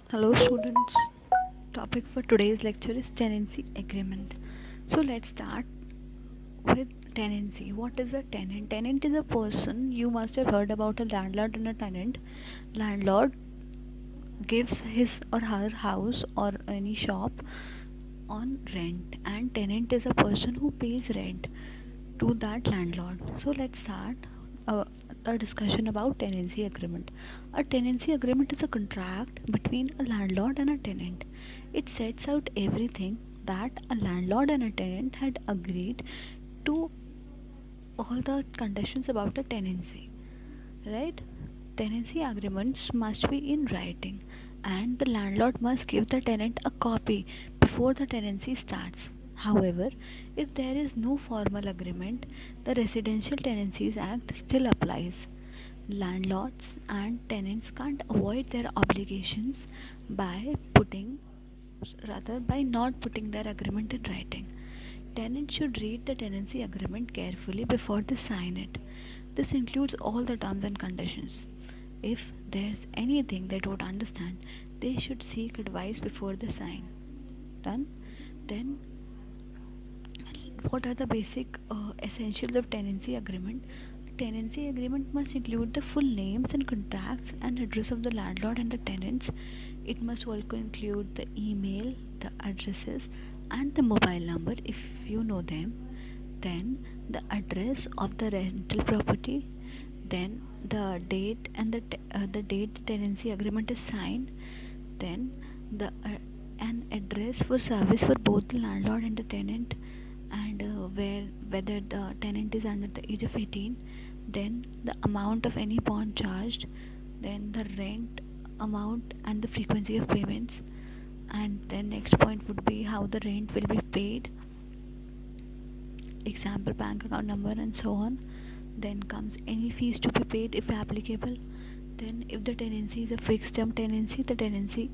Hello students, topic for today's lecture is tenancy agreement. So let's start with tenancy. What is a tenant? Tenant is a person. You must have heard about a landlord and a tenant. Landlord gives his or her house or any shop on rent, and tenant is a person who pays rent to that landlord. So let's start uh, a discussion about tenancy agreement. A tenancy agreement is a contract between a landlord and a tenant. It sets out everything that a landlord and a tenant had agreed to, all the conditions about a tenancy, right? Tenancy agreements must be in writing, and the landlord must give the tenant a copy before the tenancy starts. However, if there is no formal agreement, the Residential Tenancies Act still applies. Landlords and tenants can't avoid their obligations by by not putting their agreement in writing. Tenants should read the tenancy agreement carefully before they sign it. This includes all the terms and conditions. If there's anything they don't understand, they should seek advice before they sign. Done? Then, what are the basic essentials of tenancy agreement? Tenancy agreement must include the full names and contacts and address of the landlord and the tenants. It must also include the email, the addresses, and the mobile number if you know them. Then the address of the rental property. Then the date and the date the tenancy agreement is signed. Then the an address for service for both the landlord and the tenant, and whether the tenant is under the age of 18. Then the amount of any bond charged, then the rent amount and the frequency of payments, and then next point would be how the rent will be paid, example bank account number and so on. Then comes any fees to be paid if applicable. Then if the tenancy is a fixed term tenancy, the tenancy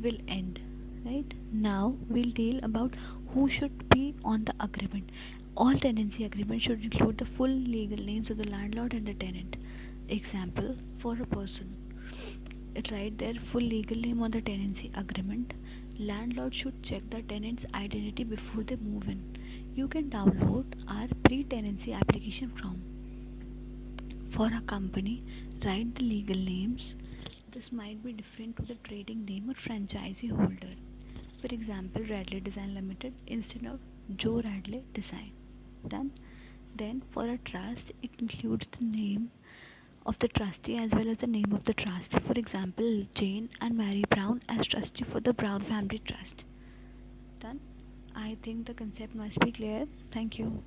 will end. Right now we'll deal about who should be on the agreement. All tenancy agreements should include the full legal names of the landlord and the tenant. Example, for a person, write their full legal name on the tenancy agreement. Landlord should check the tenant's identity before they move in. You can download our pre-tenancy application form. For a company, write the legal names. This might be different to the trading name or franchisee holder. For example, Radley Design Limited instead of Joe Radley Design. Done. Then for a trust, it includes the name of the trustee as well as the name of the trust. For example, Jane and Mary Brown as trustee for the Brown Family Trust. Done. I think the concept must be clear. Thank you.